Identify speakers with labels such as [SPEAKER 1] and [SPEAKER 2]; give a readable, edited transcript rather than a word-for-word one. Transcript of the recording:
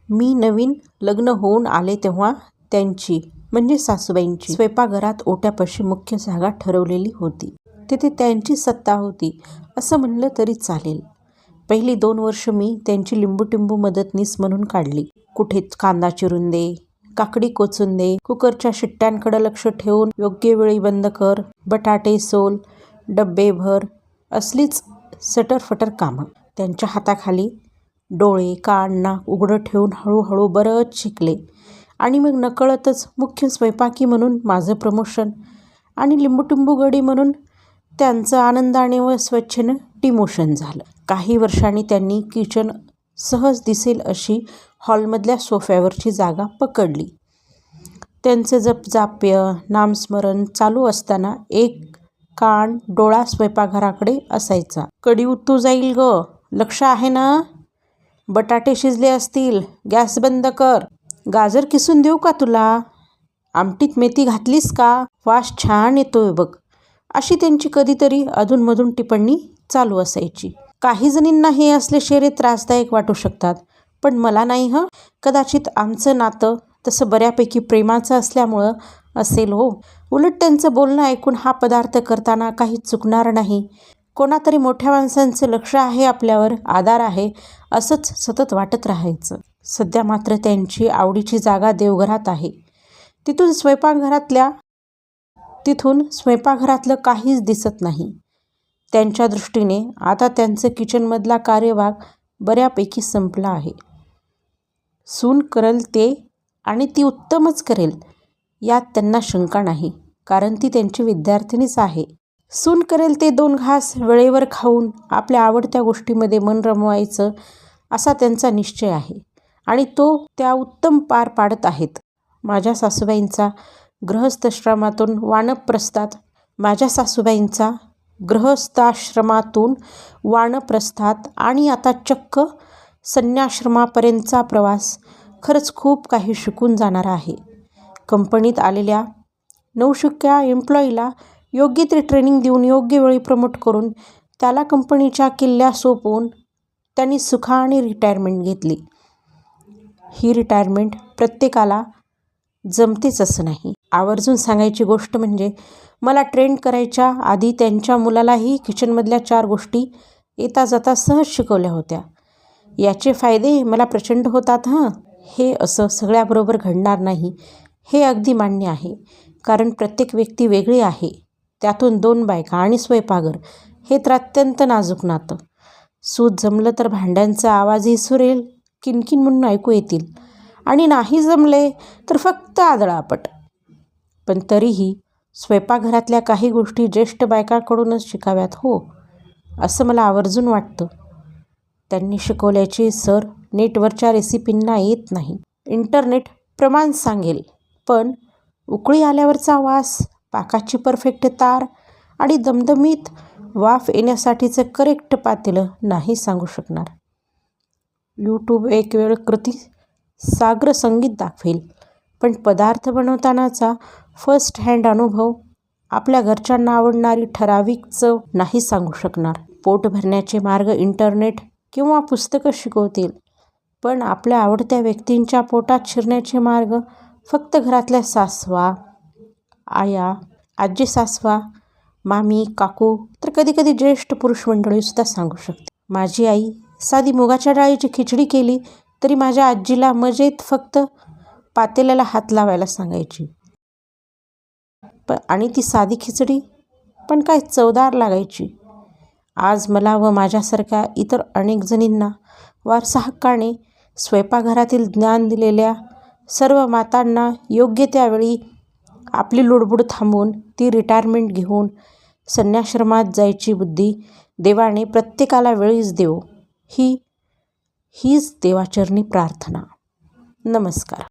[SPEAKER 1] मी नवीन लग्न होऊन आले तेव्हा त्यांची म्हणजे सासूबाईंची स्वयंपाकघरात ओट्यापाशी मुख्य जागा ठरवलेली होती. तिथे त्यांची सत्ता होती असं म्हणलं तरी चालेल. पहिली 2 वर्ष मी त्यांची लिंबूटिंबू मदतनीस म्हणून काढली. कुठे कांदा चिरून दे, काकडी कोचून दे, कुकरच्या शिट्ट्यांकडे लक्ष ठेवून योग्य वेळी बंद कर, बटाटे सोल, डब्बे भर, असलीच सटरफटर कामं. त्यांच्या हाताखाली डोळे कान नाक उघडं ठेवून हळूहळू बरंच शिकले आणि मग नकळतच मुख्य स्वयंपाकी म्हणून माझं प्रमोशन आणि लिंबूटिंबू गडी म्हणून त्यांचं आनंदाने व स्वच्छेनं डिमोशन झालं. काही वर्षांनी त्यांनी किचन सहज दिसेल अशी हॉलमधल्या सोफ्यावरची जागा पकडली. त्यांचे जपजाप्य नामस्मरण चालू असताना एक कान डोळा स्वयंपाकघराकडे असायचा. कढी उतू जाईल ग, लक्ष आहे ना? बटाटे शिजले असतील, गॅस बंद कर. गाजर किसून देऊ का तुला? आमटीत मेथी घातलीस का? वास छान येतोय बघ. अशी त्यांची कधीतरी अधूनमधून टिप्पणी चालू असायची. काही जणींना हे असले शेरे त्रासदायक वाटू शकतात, पण मला नाही हं. कदाचित आमचं नातं तसं बऱ्यापैकी प्रेमाचं असल्यामुळं असेल हो. उलट त्यांचं बोलणं ऐकून हा पदार्थ करताना काही चुकणार नाही, कोणातरी मोठ्या माणसांचं लक्ष आहे आपल्यावर, आधार आहे, असंच सतत वाटत राहायचं. सध्या मात्र त्यांची आवडीची जागा देवघरात आहे. तिथून स्वयंपाकघरातलं काहीच दिसत नाही. त्यांच्या दृष्टीने आता त्यांचं किचनमधला कार्यभाग बऱ्यापैकी संपला आहे. सून करेल ते आणि ती उत्तमच करेल यात त्यांना शंका नाही, कारण ती त्यांची विद्यार्थिनीच आहे. सून करेल ते 2 घास वेळेवर खाऊन आपल्या आवडत्या गोष्टीमध्ये मन रमवायचं असा त्यांचा निश्चय आहे आणि तो त्या उत्तम पार पाडत आहेत. माझ्या सासूबाईंचा गृहस्थाश्रमातून वानप्रस्थात आणि आता चक्क संन्याश्रमापर्यंतचा प्रवास खरंच खूप काही शिकून जाणारा आहे. कंपनीत आलेल्या नवशिक्या एम्प्लॉईला योग्य ते ट्रेनिंग देऊन योग्य वेळी प्रमोट करून त्याला कंपनीच्या किल्ल्या सोपवून त्यांनी सुखाने रिटायरमेंट घेतली. ही रिटायरमेंट प्रत्येकाला जमतेच असं नाही. आवर्जून सांगायची गोष्ट म्हणजे मला ट्रेन करायच्या आधी त्यांच्या मुलालाही किचनमधल्या 4 गोष्टी येता जाता सहज शिकवल्या होत्या. याचे फायदे मला प्रचंड होतात हं. हे असं सगळ्याबरोबर घडणार नाही हे अगदी मान्य आहे, कारण प्रत्येक व्यक्ती वेगळी आहे. त्यातून 2 बायका आणि स्वयंपाकघर हे तर अत्यंत नाजूक नातं. सूत जमलं तर भांड्यांचा आवाजही सुरेल किणकिण म्हणून ऐकू येतील आणि नाही जमले तर फक्त आदळापट. पण तरीही स्वयंपाकघरातल्या काही गोष्टी ज्येष्ठ बायकांकडूनच शिकाव्यात हो, असं मला आवर्जून वाटतं. त्यांनी शिकवल्याची सर नेटवरच्या रेसिपींना येत नाही. इंटरनेट प्रमाण सांगेल, पण उकळी आल्यावरचा वास, पाकाची परफेक्ट तार आणि दमदमीत वाफ येण्यासाठीचं करेक्ट पातेलं नाही सांगू शकणार. यूट्यूब एक वेळ कृती साग्र संगीत दाखवेल, पण पदार्थ बनवतानाचा फर्स्ट हँड अनुभव, आपल्या घरच्यांना आवडणारी ठराविक चव नाही सांगू शकणार. पोट भरण्याचे मार्ग इंटरनेट किंवा पुस्तकं शिकवतील, पण आपल्या आवडत्या व्यक्तींच्या पोटात शिरण्याचे मार्ग फक्त घरातल्या सासवा, आया, आजी सासवा, मामी, काकू, तर कधीकधी ज्येष्ठ पुरुष मंडळीसुद्धा सांगू शकते. माझी आई साधी मुगाच्या डाळीची खिचडी केली तरी माझ्या आजीला मजेत फक्त पातेल्याला हात लावायला सांगायची. आणि ती साधी खिचडी पण काय चवदार लागायची. आज मला व माझ्यासारख्या इतर अनेक जणींना वारसा हक्काने स्वयंपाकघरातील ज्ञान दिलेल्या सर्व मातांना योग्य त्यावेळी आपली लुडबुड थांबवून ती रिटायरमेंट घेऊन संन्याश्रमात जायची बुद्धी देवाने प्रत्येकाला वेळीच देवो, हीच देवाचरणी प्रार्थना. नमस्कार.